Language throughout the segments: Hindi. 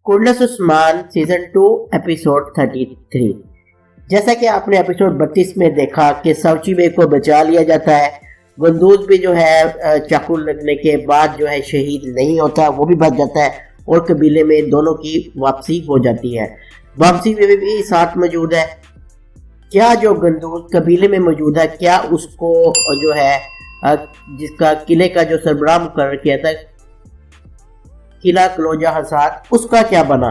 कुर्नस उस्मान सीजन 2 एपिसोड 33। जैसा कि आपने एपिसोड 32 में देखा कि साउची बे को बचा लिया जाता है। गंदूज भी जो है चाकू लगने के बाद जो है शहीद नहीं होता, वो भी बच जाता है और कबीले में दोनों की वापसी हो जाती है। वापसी में भी साथ मौजूद है। क्या जो गंदूज कबीले में मौजूद है, क्या उसको जो है जिसका किले का जो सरबराह मुकर्रर किया था किला क्लोजा हसार, उसका क्या बना?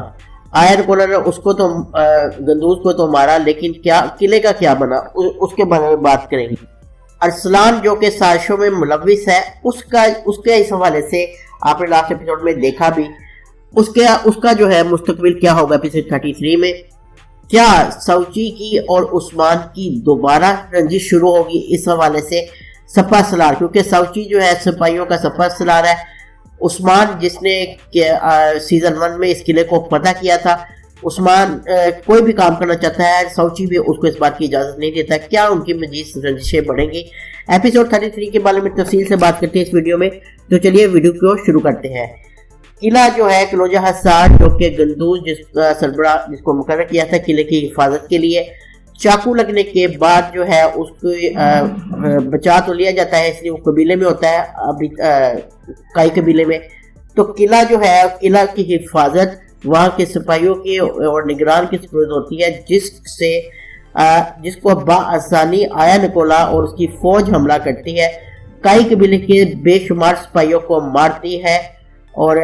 आयन कोलर ने उसको तो गंदूज को तो मारा, लेकिन क्या किले का क्या बना उसके बारे में बात करेंगे। अरसलान जो कि साजिशों में मुलविस है, उसके इस हवाले से आपने लास्ट एपिसोड में देखा भी। उसका जो है मुस्तकबिल क्या होगा एपिसोड 33 में। क्या साउची की और उस्मान की दोबारा रंजिश शुरू होगी इस हवाले से सपा सलार, क्योंकि साउची जो है सिपाहियों का सपा सलार है। उस्मान जिसने सीजन 1 में इस किले को फतह किया था, उस्मान कोई भी काम करना चाहता है, साउची भी उसको इस बात की इजाज़त नहीं देता। क्या उनकी मजीद रंजिशें बढ़ेंगी? एपिसोड 33 के बारे में तफसील से बात करते हैं इस वीडियो में। तो चलिए वीडियो को शुरू करते हैं। किला जो है क्लोजा हसार, जो कि गंदूज जिसको मुकर्रर किया था किले की हिफाजत के लिए, चाकू लगने के बाद जो है उसको बचा तो लिया जाता है, इसलिए वो कबीले में होता है अभी कई कबीले में। तो किला जो है, किला की हिफाजत वहाँ के सिपाहियों की और निगरान की जरूरत होती है, जिसको बाआसानी आया निकोला और उसकी फौज हमला करती है, कई कबीले के बेशुमार सिपाहियों को मारती है और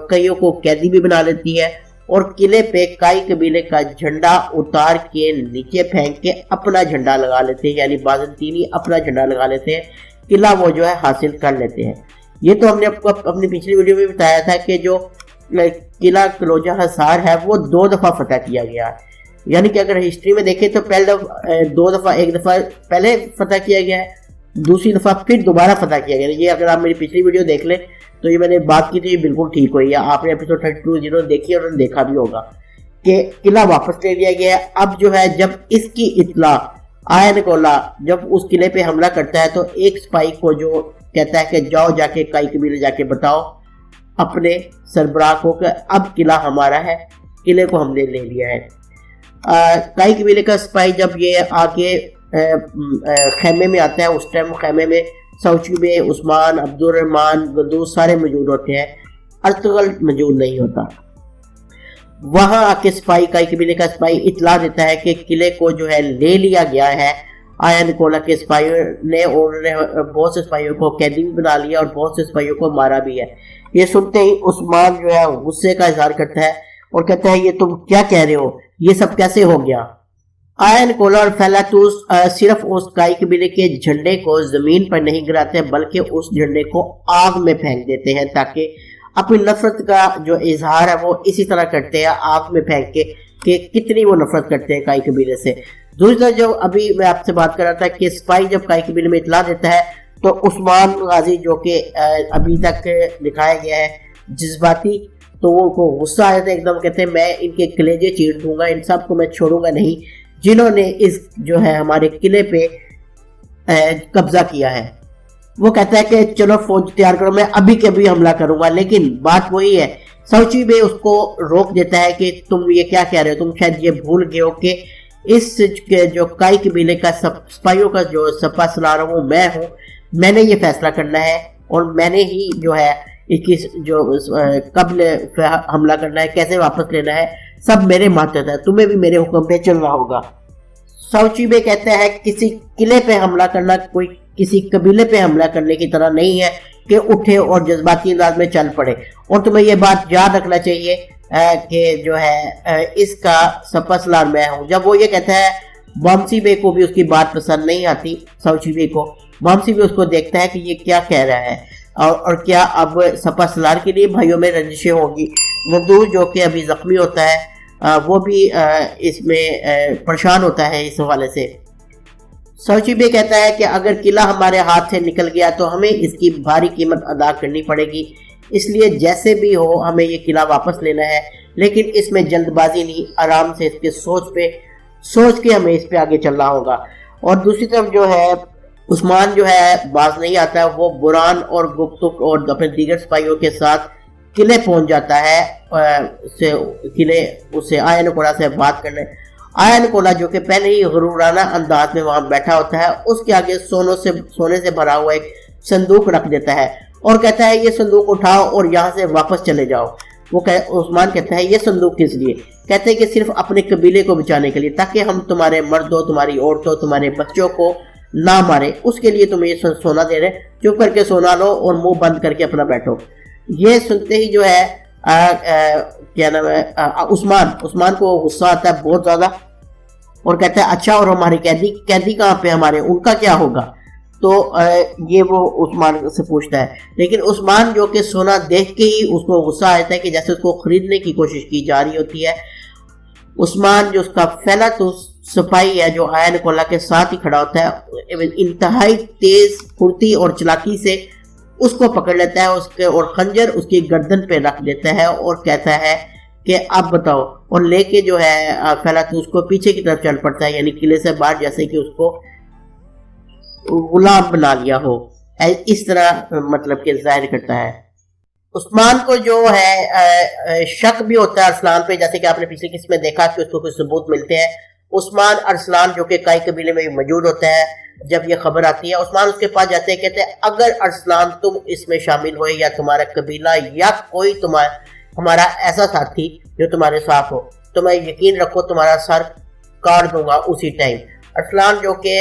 कईयों को कैदी भी बना लेती है और किले पे कई कबीले का झंडा उतार के नीचे फेंक के अपना झंडा लगा लेते हैं, यानी बाज़ंतीनी अपना झंडा लगा लेते हैं। किला वो जो है हासिल कर लेते हैं। ये तो हमने आपको अपनी पिछली वीडियो में बताया था कि जो किला क्लोजा हसार है वो 2 दफ़ा फतह किया गया है। यानी कि अगर हिस्ट्री में देखें तो एक दफ़ा पहले फतह किया गया है, दूसरी दफ़ा फिर दोबारा फतह किया गया है। ये अगर आप मेरी पिछली वीडियो देख लें तो ये मैंने बात की थी, ये बिल्कुल ठीक हुई है। आपने एपिसोड 32 जिन्होंने देखी और उन्होंने देखा भी होगा कि किला वापस ले लिया गया है। अब जो है जब इसकी इत्ला आया निकोला जब उस किले पे हमला करता है तो एक सिपाही को जो कहता है कि जाओ जाके कई कबीले जाके बताओ अपने सरबराह को कि अब किला हमारा है, किले को हमने ले लिया है। कई कबीले का सिपाही जब ये आके खेमे में आता है, उस टाइम खेमे में साउची बे, उस्मान, अब्दुर्रहमान, गंदूज सारे मौजूद होते हैं, अर्तुगल मौजूद नहीं होता। वहां आके सिपाही कई कबीले का सिपाही इतला देता है कि किले को जो है ले लिया गया है आया निकोला के सिपाहियों ने, और उन्होंने बहुत से सिपाहियों को कैदी भी बना लिया और बहुत से सिपाहियों को मारा भी है। ये सुनते ही उस्मान जो है गुस्से का इजहार करता है और कहता है ये तुम क्या कह रहे हो, ये सब कैसे हो गया? आया निकोला और फैलातूस सिर्फ उस काई कबीले के झंडे को जमीन पर नहीं गिराते बल्कि उस झंडे को आग में फेंक देते हैं, ताकि अपनी नफरत का जो इजहार है वो इसी तरह करते हैं, आग में फेंक के कि कितनी वो नफरत करते हैं काई कबीले से। दूसरी तरफ जो अभी मैं आपसे बात कर रहा था कि सिपाही जब काई कबीले में इतला देता है तो उस्मान गाजी जो कि अभी तक दिखाया गया है जज्बाती, तो वो को गुस्सा आ जाता है एकदम। कहते हैं मैं इनके कलेजे चीर दूंगा, इन सब को मैं छोड़ूंगा नहीं जिन्होंने इस जो है हमारे किले पे कब्जा किया है। वो कहता है कि चलो फौज तैयार करो, मैं अभी के अभी हमला करूंगा। लेकिन बात वही है, साउची बे उसको रोक देता है कि तुम ये क्या कह रहे हो, तुम शायद ये भूल गए हो कि इस जो काई कबीले का सिपाहियों का जो सपा सलार वो मैं हूँ, मैंने ये फैसला करना है और मैंने ही जो है इसकी जो कब हमला करना है, कैसे वापस लेना है, सब मेरे माथे है, तुम्हें भी मेरे हुक्म पे चलना होगा। साउची बे कहता है किसी किले पे हमला करना कोई किसी कबीले पे हमला करने की तरह नहीं है कि उठे और जज्बाती अंदाज में चल पड़े। और तुम्हें ये बात याद रखना चाहिए कि जो है इसका सपा सलार मैं हूँ। जब वो ये कहता है, वामसी बे को भी उसकी बात पसंद नहीं आती साउची बे को। वामसी बे उसको देखता है कि ये क्या कह रहा है और क्या अब सपा सलार के लिए भाइयों में रंजिशें होगी। गंदूज जो कि अभी जख्मी होता है वो भी इसमें परेशान होता है इस हवाले से। साउची बे कहता है कि अगर किला हमारे हाथ से निकल गया तो हमें इसकी भारी कीमत अदा करनी पड़ेगी, इसलिए जैसे भी हो हमें ये किला वापस लेना है, लेकिन इसमें जल्दबाजी नहीं, आराम से इसके सोच के हमें इस पे आगे चलना होगा। और दूसरी तरफ जो है उस्मान जो है बाज नहीं आता, वो बुरान और गुप्तुक और अपने दीगर सिपाहियों के साथ किले पहुंच जाता है किले उससे आया निकोला से बात करने। आया निकोला जो कि पहले ही गुरूराना अंदाज में वहां बैठा होता है, उसके आगे सोने से भरा हुआ एक संदूक रख देता है और कहता है ये संदूक उठाओ और यहाँ से वापस चले जाओ। उस्मान कहता है ये संदूक किस लिए? कहते हैं कि सिर्फ अपने कबीले को बचाने के लिए, ताकि हम तुम्हारे मर्दों, तुम्हारी औरतों, तुम्हारे बच्चों को ना मारे, उसके लिए तुम्हें ये सोना दे रहे। चुप करके सोना लो और मुंह बंद करके अपना बैठो। ये सुनते ही जो है क्या नाम है उस्मान को गुस्सा आता है बहुत ज्यादा और कहता है अच्छा, और हमारे कैदी कहाँ पे हमारे, उनका क्या होगा? तो ये वो उस्मान से पूछता है, लेकिन उस्मान जो कि सोना देख के ही उसको गुस्सा आता है कि जैसे उसको खरीदने की कोशिश की जा रही होती है। उस्मान जो उसका फैला तो सिपाही है जो आया निकोला के साथ ही खड़ा होता है, इंतहाई तेज फुर्ती और चालाकी से उसको पकड़ लेता है उसके और खंजर उसकी गर्दन पे रख देता है और कहता है कि अब बताओ, और लेके जो है फैला तो उसको पीछे की तरफ चल पड़ता है, यानी किले से बाहर, जैसे कि उसको गुलाम बना लिया हो, इस तरह मतलब कि जाहिर करता है। उस्मान को जो है शक भी होता है अरसलान पे, जैसे कि आपने पिछली किस्म में देखा कि उसको कुछ सबूत मिलते हैं। उस्मान अरसलान जो कि काई कबीले में मौजूद होता है, जब ये खबर आती है उस्मान उसके पास जाते हैं, कहते हैं अगर अरसलान तुम इसमें शामिल हुए या तुम्हारा कबीला या कोई हमारा ऐसा साथी जो तुम्हारे साथ हो, तो मैं यकीन रखो तुम्हारा सर काट दूंगा उसी टाइम। अरसलान जो कि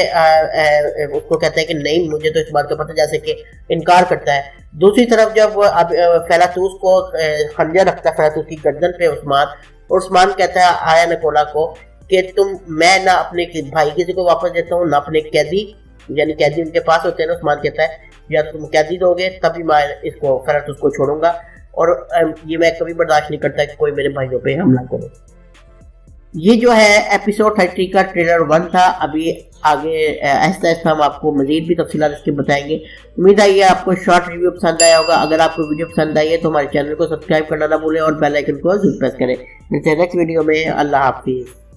उसको कहता है कि नहीं, मुझे तो इस बात का पता, जैसे कि इनकार करता है। दूसरी तरफ जब फैलातूस को खंजर रखता है फैलातूस की गर्दन पे उस्मान कहता है आया निकोला को कि मैं ना अपने भाई किसी को वापस देता हूँ, ना अपने कैदी, यानी कैदी उनके पास होते हैं ना। उस्मान कहता है या तुम कैदी दोगे तभी मैं इसको फैलातूस को छोड़ूंगा, और ये मैं कभी बर्दाश्त नहीं करता कि कोई मेरे भाइयों पे हमला करे। ये जो है एपिसोड 30 का ट्रेलर 1 था। अभी आगे ऐसा हम आपको मजीद भी तफसीलात इसके बताएंगे। उम्मीद है आपको शॉर्ट रिव्यू पसंद आया होगा। अगर आपको वीडियो पसंद आई है तो हमारे चैनल को सब्सक्राइब करना ना भूलें और बेल आइकन को जरूर प्रेस करें। मिलते हैं नेक्स्ट वीडियो में। अल्लाह हाफिज़।